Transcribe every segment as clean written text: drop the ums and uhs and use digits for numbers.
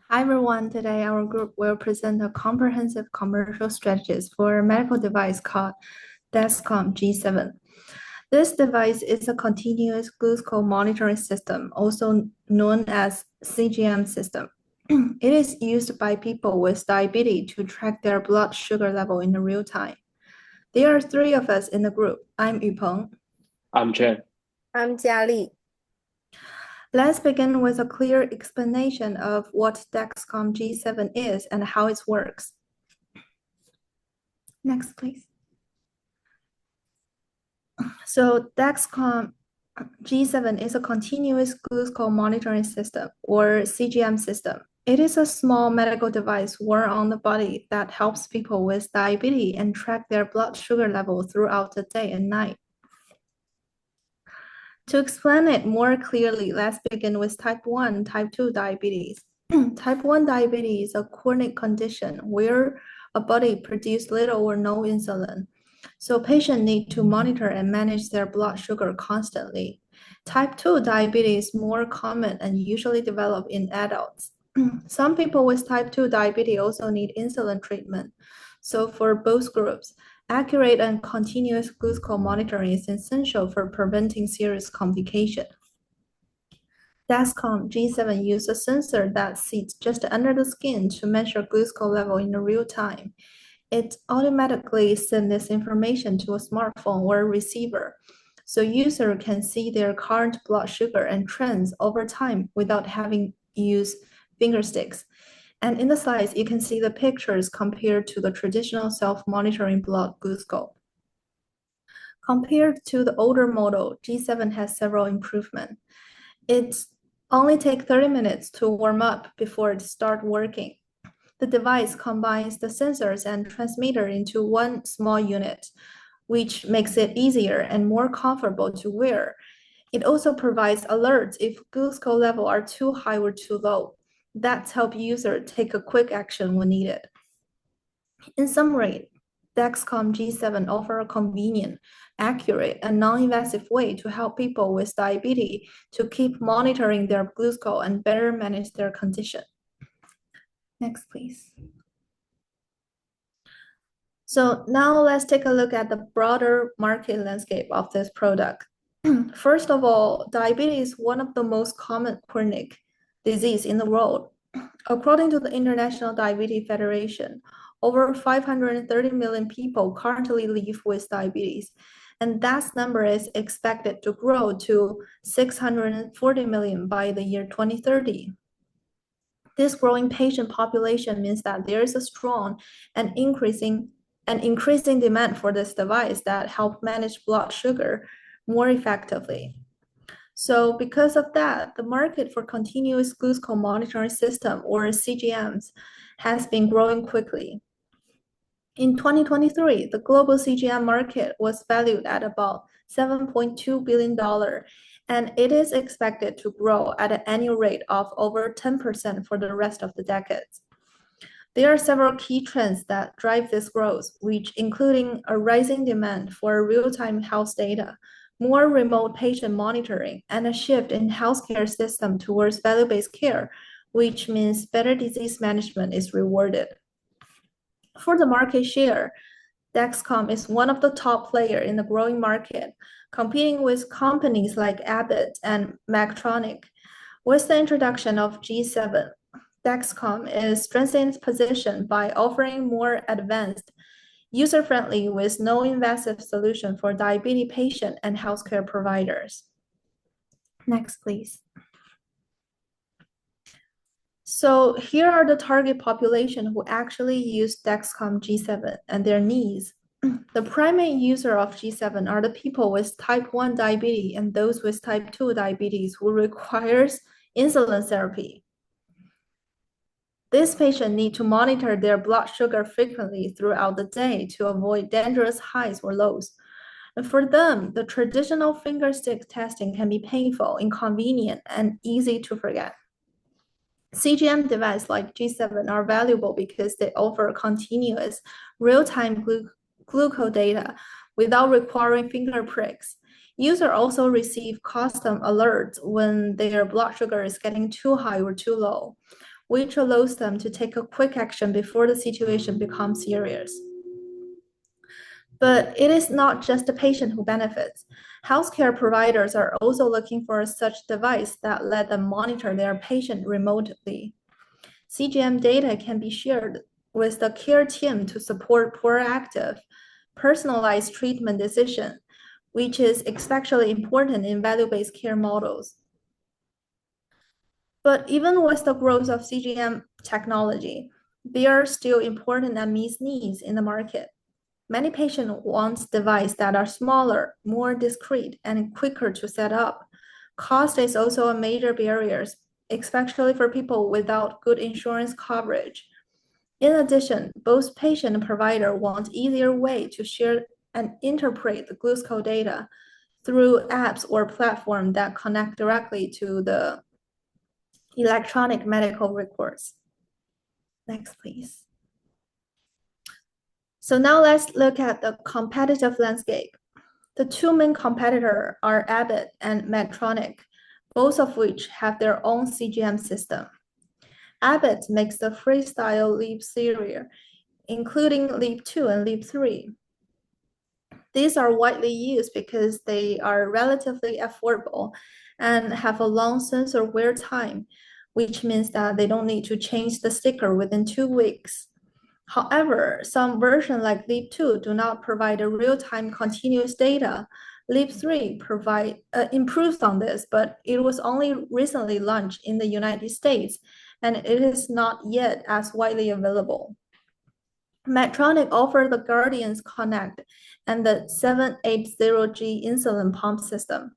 Hi everyone, today our group will present a comprehensive commercial strategies for a medical device called Dexcom G7. This device is a continuous glucose monitoring system, also known as CGM system. It is used by people with diabetes to track their blood sugar level in real time. There are three of us in the group. I'm Yupeng. I'm Jen. I'm佳丽. Let's begin with a clear explanation of what Dexcom G7 is and how it works. Next, please. So Dexcom G7 is a continuous glucose monitoring system or CGM system. It is a small medical device worn on the body that helps people with diabetes and track their blood sugar level throughout the day and night. To explain it more clearly, let's begin with type 1, type 2 diabetes. Type 1 diabetes is a chronic condition where a body produces little or no insulin. So patients need to monitor and manage their blood sugar constantly. Type 2 diabetes is more common and usually develop in adults. Some people with type 2 diabetes also need insulin treatment. So for both groups, accurate and continuous glucose monitoring is essential for preventing serious complications. Dexcom G7 uses a sensor that sits just under the skin to measure glucose level in real time. It automatically sends this information to a smartphone or receiver, so user can see their current blood sugar and trends over time without having use finger sticks. And in the slides, you can see the pictures compared to the traditional self-monitoring blood glucose. Compared to the older model, G7 has several improvements. It only takes 30 minutes to warm up before it starts working. The device combines the sensors and transmitter into one small unit, which makes it easier and more comfortable to wear. It also provides alerts if glucose levels are too high or too low. That helps users take a quick action when needed. In summary, Dexcom G7 offers a convenient, accurate, and non-invasive way to help people with diabetes to keep monitoring their glucose and better manage their condition. Next, please. So now let's take a look at the broader market landscape of this product. First of all, diabetes is one of the most common chronic disease in the world. According to the International Diabetes Federation, over 530 million people currently live with diabetes, and that number is expected to grow to 640 million by the year 2030. This growing patient population means that there is a strong and increasing demand for this device that help manage blood sugar more effectively. So because of that, the market for continuous glucose monitoring system or CGMs has been growing quickly. In 2023, the global CGM market was valued at about $7.2 billion, and it is expected to grow at an annual rate of over 10% for the rest of the decades. There are several key trends that drive this growth, which including a rising demand for real-time health data, more remote patient monitoring, and a shift in healthcare system towards value-based care, which means better disease management is rewarded. For the market share, Dexcom is one of the top players in the growing market, competing with companies like Abbott and Medtronic. With the introduction of G7, Dexcom is strengthening its position by offering more advanced, user-friendly with no invasive solution for diabetes patients and healthcare providers. Next, please. So here are the target population who actually use Dexcom G7 and their needs. The primary user of G7 are the people with type 1 diabetes and those with type 2 diabetes who requires insulin therapy. These patients need to monitor their blood sugar frequently throughout the day to avoid dangerous highs or lows. And for them, the traditional finger stick testing can be painful, inconvenient, and easy to forget. CGM devices like G7 are valuable because they offer continuous real-time glucose data without requiring finger pricks. Users also receive custom alerts when their blood sugar is getting too high or too low. which allows them to take a quick action before the situation becomes serious. But it is not just the patient who benefits. Healthcare providers are also looking for such device that let them monitor their patient remotely. CGM data can be shared with the care team to support proactive, personalized treatment decision, which is especially important in value-based care models. But even with the growth of CGM technology, there are still important unmet needs in the market. Many patients want devices that are smaller, more discreet, and quicker to set up. Cost is also a major barrier, especially for people without good insurance coverage. In addition, both patient and provider want easier way to share and interpret the glucose data through apps or platforms that connect directly to the electronic medical records. Next, please. So now let's look at the competitive landscape. The two main competitors are Abbott and Medtronic, both of which have their own CGM system. Abbott makes the Freestyle Leap series, including Leap 2 and Leap 3. These are widely used because they are relatively affordable and have a long sensor wear time, which means that they don't need to change the sticker within 2 weeks. However, some versions like Leap 2 do not provide a real-time continuous data. Leap 3 improves on this, but it was only recently launched in the United States, and it is not yet as widely available. Medtronic offers the Guardians Connect and the 780G insulin pump system.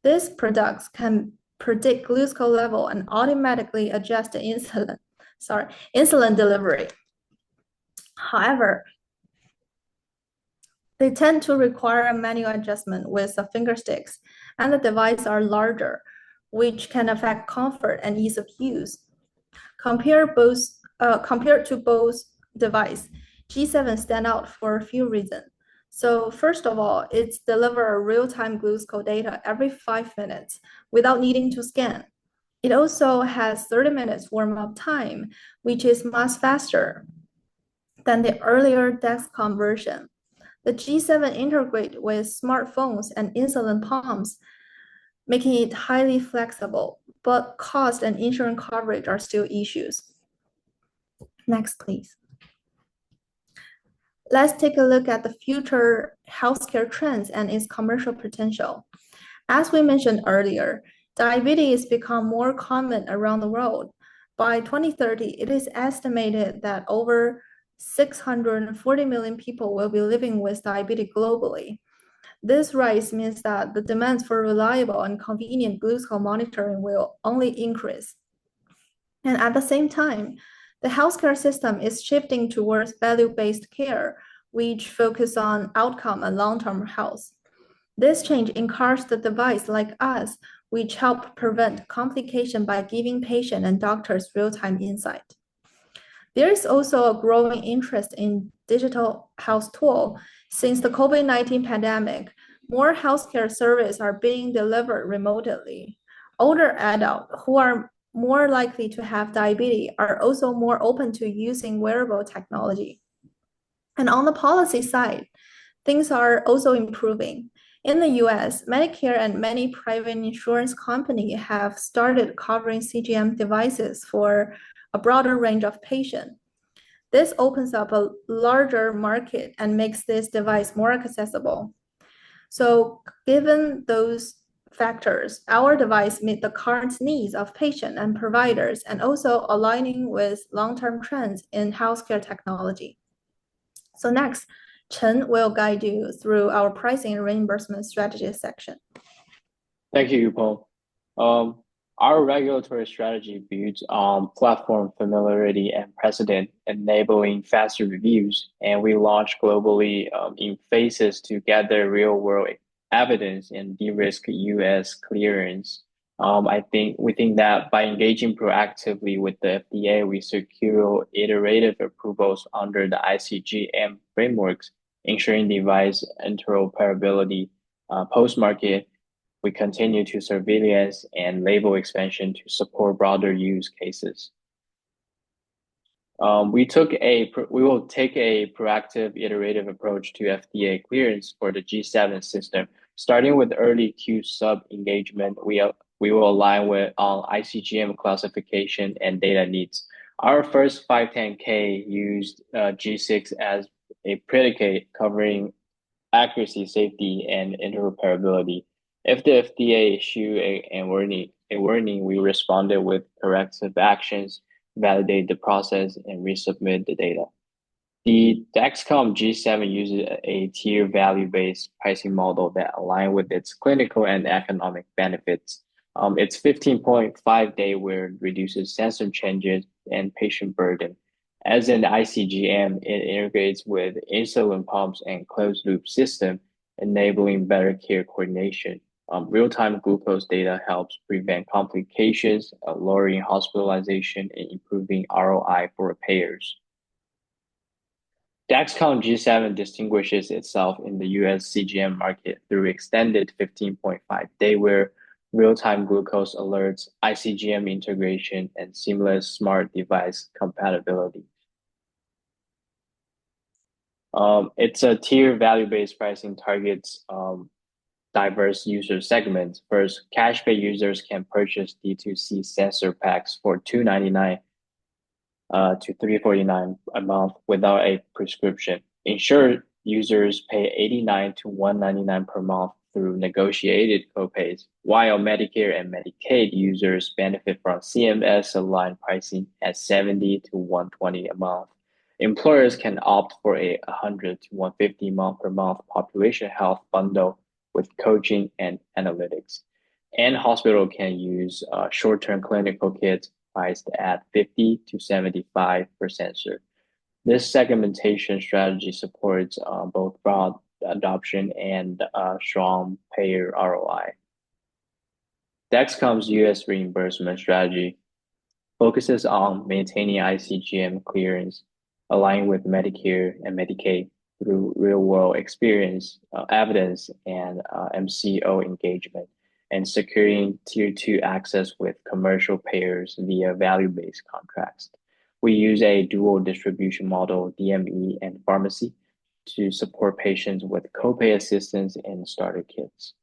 These products can predict glucose level and automatically adjust the insulin delivery. However, they tend to require a manual adjustment with the finger sticks, and the devices are larger, which can affect comfort and ease of use. Compared to both devices, G7 stand out for a few reasons. So first of all, it's deliver real-time glucose data every 5 minutes without needing to scan. It also has 30 minutes warm-up time, which is much faster than the earlier Dexcom version. The G7 integrates with smartphones and insulin pumps, making it highly flexible, but cost and insurance coverage are still issues. Next, please. Let's take a look at the future healthcare trends and its commercial potential. As we mentioned earlier, diabetes become more common around the world. By 2030, it is estimated that over 640 million people will be living with diabetes globally. This rise means that the demands for reliable and convenient glucose monitoring will only increase. And at the same time, the healthcare system is shifting towards value-based care, which focus on outcome and long-term health. This change encourages the device like us, which help prevent complication by giving patient and doctors real-time insight. There is also a growing interest in digital health tool. Since the COVID-19 pandemic, more healthcare services are being delivered remotely. Older adults who are more likely to have diabetes are also more open to using wearable technology. And on the policy side, things are also improving. In the US, Medicare and many private insurance companies have started covering CGM devices for a broader range of patients. This opens up a larger market and makes this device more accessible. So given those factors, our device meet the current needs of patients and providers and also aligning with long-term trends in healthcare technology. So next, Chen will guide you through our pricing and reimbursement strategy section. Thank you, Yupeng. Our regulatory strategy builds on platform familiarity and precedent, enabling faster reviews, and we launch globally in phases to gather real-world evidence and de-risk US clearance. We think that by engaging proactively with the FDA, we secure iterative approvals under the ICGM frameworks, ensuring device interoperability. Post-market, we continue to surveillance and label expansion to support broader use cases. We will take a proactive, iterative approach to FDA clearance for the G7 system. Starting with early Q sub engagement, we will align with ICGM classification and data needs. Our first 510(k) used G6 as a predicate covering accuracy, safety, and interoperability. If the FDA issue a warning, we responded with corrective actions, validate the process, and resubmit the data. The Dexcom G7 uses a tier value-based pricing model that aligns with its clinical and economic benefits. Its 15.5-day wear reduces sensor changes and patient burden. As an ICGM, it integrates with insulin pumps and closed-loop system, enabling better care coordination. Real-time glucose data helps prevent complications, lowering hospitalization, and improving ROI for payers. Dexcom G7 distinguishes itself in the US CGM market through extended 15.5-day wear, real-time glucose alerts, ICGM integration, and seamless smart device compatibility. It's a tier value-based pricing targets diverse user segments. First, cash pay users can purchase D2C sensor packs for $299 to $349 a month without a prescription. Insured users pay $89 to $199 per month through negotiated copays, while Medicare and Medicaid users benefit from CMS-aligned pricing at $70 to $120 a month. Employers can opt for a $100 to $150 month per month population health bundle with coaching and analytics. And hospital can use short-term clinical kits priced at 50 to 75 per sensor. This segmentation strategy supports both broad adoption and strong payer ROI. Dexcom's US reimbursement strategy focuses on maintaining ICGM clearance, aligning with Medicare and Medicaid through real-world experience, evidence, and MCO engagement, and securing Tier 2 access with commercial payers via value-based contracts. We use a dual distribution model, DME and pharmacy, to support patients with copay assistance and starter kits.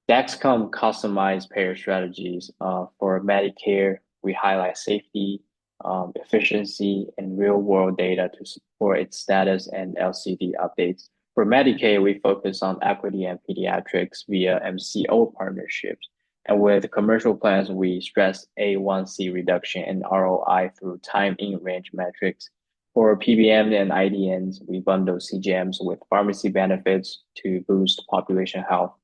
Dexcom customized payer strategies. For Medicare, we highlight safety, efficiency, and real-world data to support its status and LCD updates. For Medicaid, we focus on equity and pediatrics via MCO partnerships. And with commercial plans, we stress A1C reduction and ROI through time in range metrics. For PBM and IDNs, we bundle CGMs with pharmacy benefits to boost population health.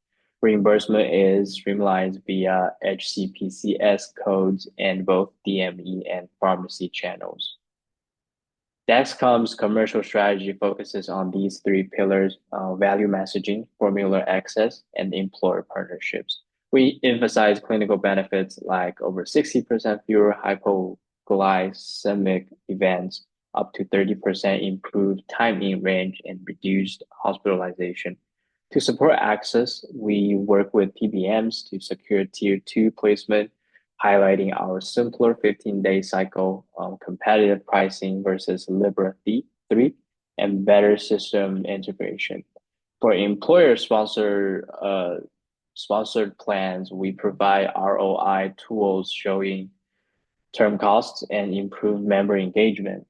Reimbursement is streamlined via HCPCS codes and both DME and pharmacy channels. Dexcom's commercial strategy focuses on these three pillars: value messaging, formula access, and employer partnerships. We emphasize clinical benefits like over 60% fewer hypoglycemic events, up to 30% improved time in range, and reduced hospitalization. To support access, we work with PBMs to secure Tier 2 placement, highlighting our simpler 15-day cycle, competitive pricing versus Libra 3, and better system integration. For employer-sponsored plans, we provide ROI tools showing term costs and improved member engagement.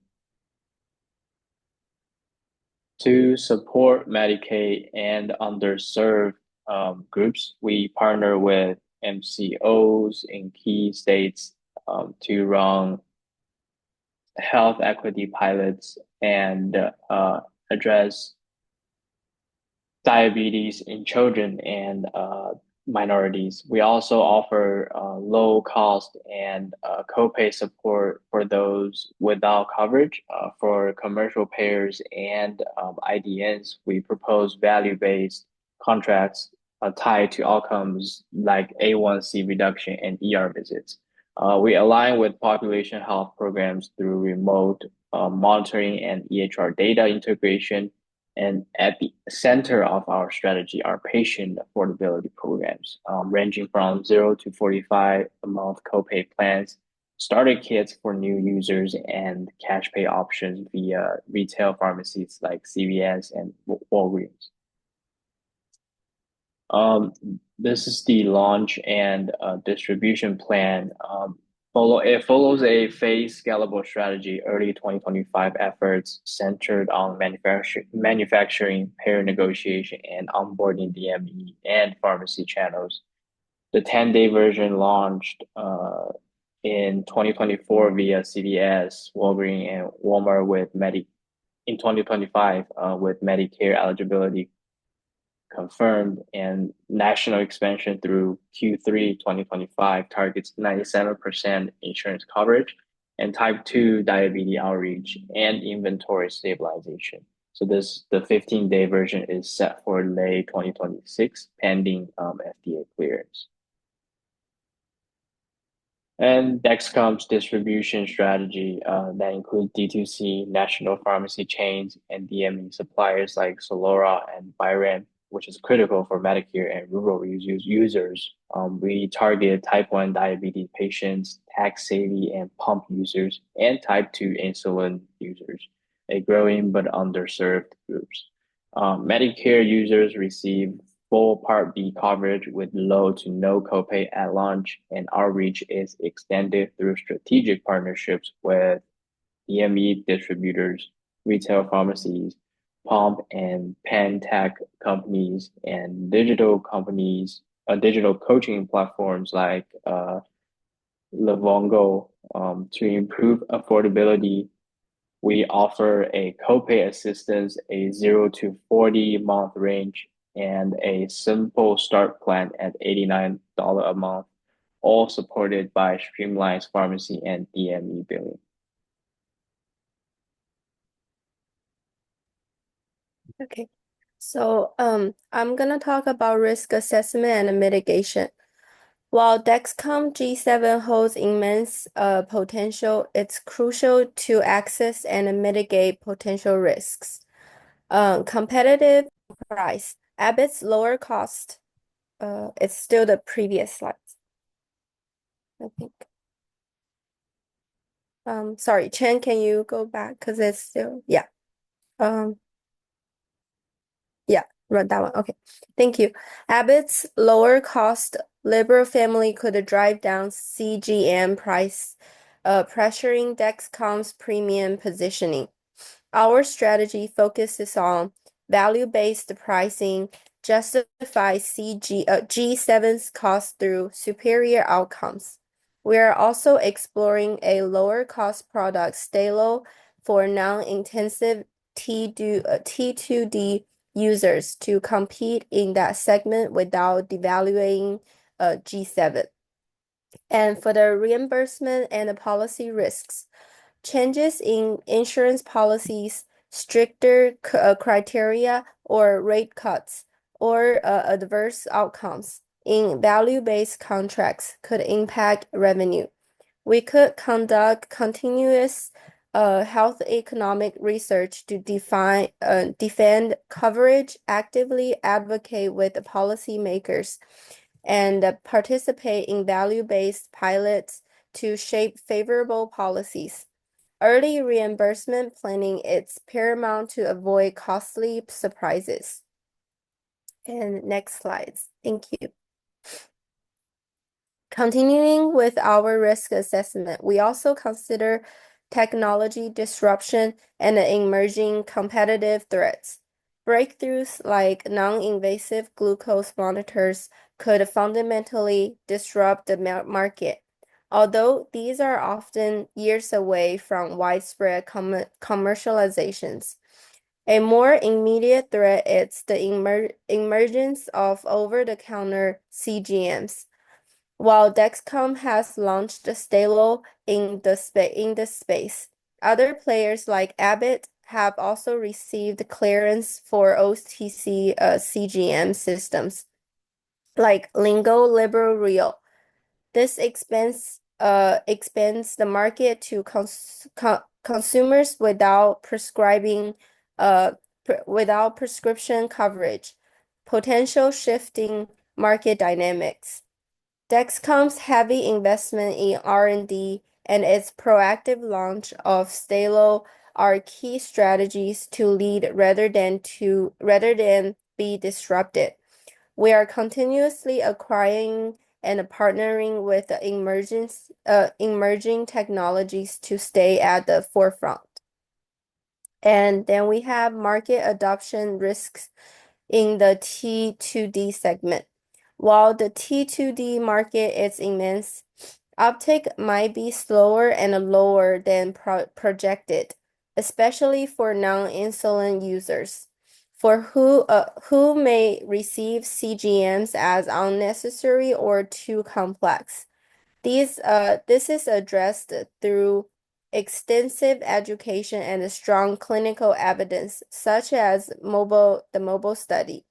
To support Medicaid and underserved groups, we partner with MCOs in key states to run health equity pilots and address diabetes in children and minorities. We also offer low cost and copay support for those without coverage. For commercial payers and IDNs, we propose value-based contracts tied to outcomes like A1C reduction and ER visits. We align with population health programs through remote monitoring and EHR data integration. And at the center of our strategy are patient affordability programs, ranging from 0 to 45 a month copay plans starter kits for new users and cash pay options via retail pharmacies like CVS and Walgreens. Um, this is the launch and distribution plan. It follows a phased scalable strategy. Early 2025 efforts centered on manufacturing, payer negotiation, and onboarding DME and pharmacy channels. The 10-day version launched in 2024 via CVS, Walgreens, and Walmart in 2025 with Medicare eligibility confirmed, and national expansion through Q3 2025 targets 97% insurance coverage and type 2 diabetes outreach and inventory stabilization. So the 15-day version is set for late 2026 pending FDA clearance. And Dexcom's distribution strategy that includes D2C, national pharmacy chains, and DME suppliers like Solora and Byram, which is critical for Medicare and rural users. We target type 1 diabetes patients, tax-savvy and pump users, and type 2 insulin users, a growing but underserved groups. Medicare users receive full Part B coverage with low to no copay at launch, and our reach is extended through strategic partnerships with DME distributors, retail pharmacies, pump and pen tech companies, and digital coaching platforms like Livongo to improve affordability. We offer a copay assistance, a 0 to 40 month range, and a simple start plan at $89 a month, all supported by streamlined pharmacy and DME billing. Okay, so I'm gonna talk about risk assessment and mitigation. While Dexcom G7 holds immense potential, it's crucial to access and mitigate potential risks. Competitive price. Abbott's lower cost. It's still the previous slides, I think. Sorry, Chen, can you go back? Because it's still, yeah. Yeah, run that one. Okay, thank you. Abbott's lower cost Liberal family could drive down CGM price, pressuring Dexcom's premium positioning. Our strategy focuses on value-based pricing, justify G7's cost through superior outcomes. We are also exploring a lower-cost product, Stalo, for non-intensive T2D users to compete in that segment without devaluing G7. And for the reimbursement and the policy risks, changes in insurance policies, stricter criteria or rate cuts, or adverse outcomes in value-based contracts could impact revenue. We could conduct continuous health economic research to defend coverage, actively advocate with the policymakers, and participate in value-based pilots to shape favorable policies. Early reimbursement planning is paramount to avoid costly surprises. And next slides. Thank you. Continuing with our risk assessment, we also consider technology disruption and emerging competitive threats. Breakthroughs like non-invasive glucose monitors could fundamentally disrupt the market. Although these are often years away from widespread commercializations. A more immediate threat is the emergence of over-the-counter CGMs. While Dexcom has launched Stalo in this space, other players like Abbott have also received clearance for OTC CGM systems, like Lingo Liberal Real. This expands the market to consumers without without prescription coverage, potential shifting market dynamics. Dexcom's heavy investment in R&D and its proactive launch of Stalo are key strategies to lead rather than be disrupted. We are continuously acquiring and partnering with emerging technologies to stay at the forefront. And then we have market adoption risks in the T2D segment. While the T2D market is immense, uptake might be slower and lower than projected, especially for non-insulin users, for who may receive CGMs as unnecessary or too complex. This is addressed through extensive education and strong clinical evidence, such as the mobile study,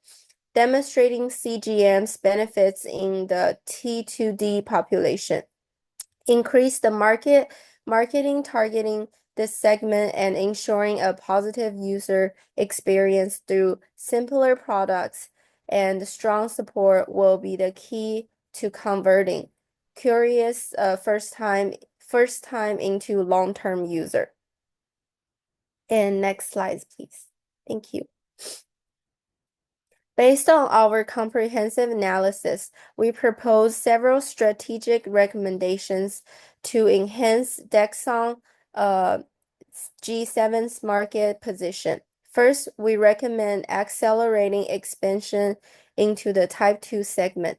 demonstrating CGM's benefits in the T2D population. Increase the marketing targeting this segment and ensuring a positive user experience through simpler products and strong support will be the key to converting curious first time into long-term user. And next slide, please. Thank you. Based on our comprehensive analysis, we propose several strategic recommendations to enhance Dexcom G7's market position. First, we recommend accelerating expansion into the Type 2 segment.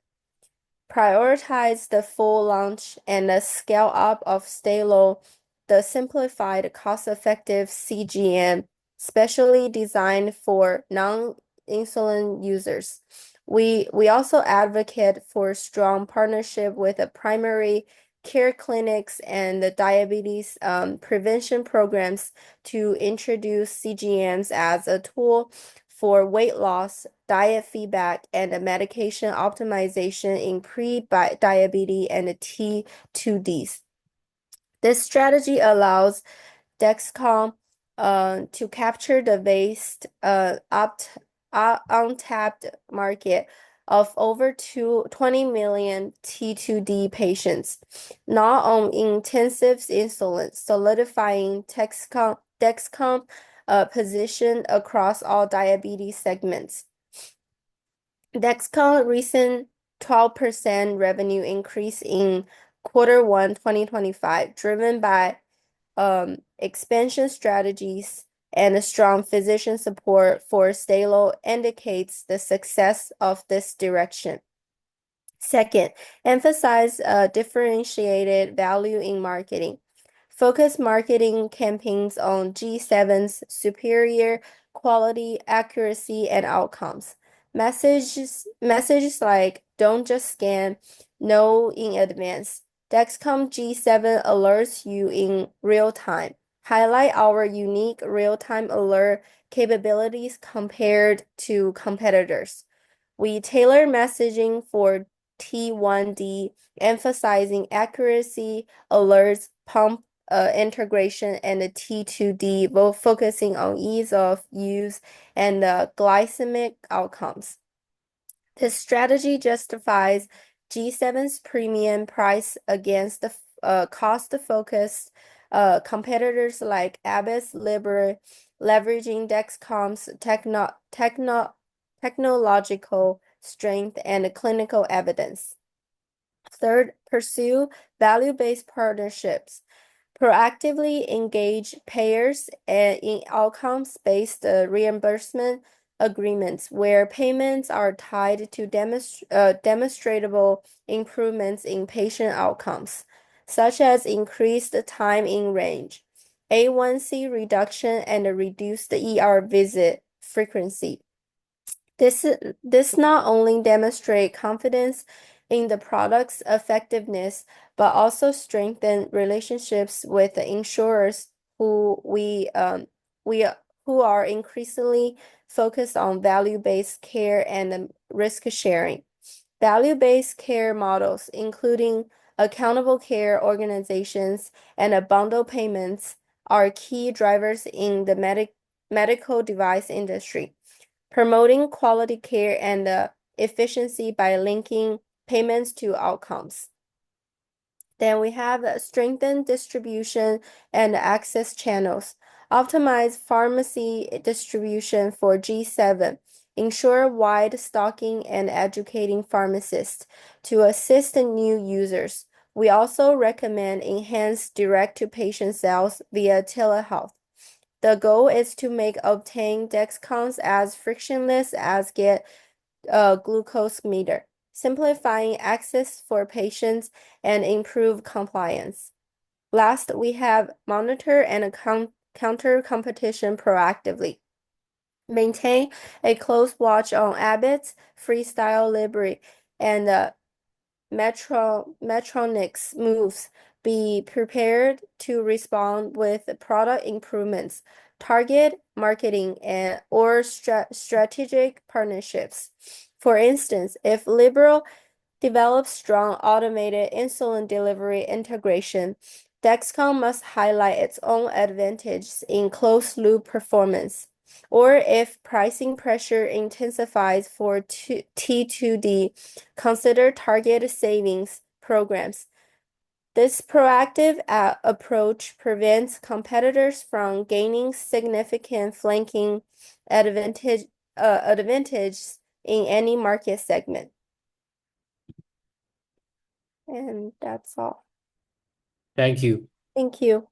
Prioritize the full launch and the scale up of Stalo, the simplified, cost-effective CGM, specially designed for non-insulin users. We also advocate for strong partnership with the primary care clinics and the diabetes prevention programs to introduce CGMs as a tool for weight loss, diet feedback, and medication optimization in pre-diabetes and T2Ds. This strategy allows Dexcom to capture the vast untapped market of over 20 million T2D patients, not on intensive insulin, solidifying Dexcom position across all diabetes segments. Dexcom recent 12% revenue increase in Q1 2025, driven by expansion strategies and strong physician support for Stalo indicates the success of this direction. Second, emphasize differentiated value in marketing. Focus marketing campaigns on G7's superior quality, accuracy, and outcomes. Messages like "Don't just scan, know in advance." Dexcom G7 alerts you in real time. Highlight our unique real-time alert capabilities compared to competitors. We tailor messaging for T1D, emphasizing accuracy, alerts, pump integration, and the T2D, both focusing on ease of use and glycemic outcomes. This strategy justifies G7's premium price against the cost-focused competitors like Abbott's Libre, leveraging Dexcom's technological strength and clinical evidence. Third, pursue value-based partnerships. Proactively engage payers in outcomes-based reimbursement agreements where payments are tied to demonstrable improvements in patient outcomes, such as increased time in range, A1C reduction, and a reduced ER visit frequency. This not only demonstrates confidence in the product's effectiveness, but also strengthen relationships with the insurers who are increasingly focused on value-based care and risk sharing. Value-based care models, including accountable care organizations and bundle payments, are key drivers in the medical device industry, promoting quality care and efficiency by linking payments to outcomes. Then we have strengthen distribution and access channels, optimize pharmacy distribution for G7, ensure wide stocking and educating pharmacists to assist new users. We also recommend enhanced direct-to-patient sales via telehealth. The goal is to make obtaining Dexcons as frictionless as get a glucose meter, simplifying access for patients and improve compliance. Last, we have monitor and counter competition proactively. Maintain a close watch on Abbott's Freestyle Libre and Medtronic's moves. Be prepared to respond with product improvements, target marketing, or strategic partnerships. For instance, if Liberal develops strong automated insulin delivery integration, Dexcom must highlight its own advantages in closed-loop performance. Or if pricing pressure intensifies for T2D, consider target savings programs. This proactive approach prevents competitors from gaining significant flanking advantages in any market segment. And that's all. Thank you. Thank you.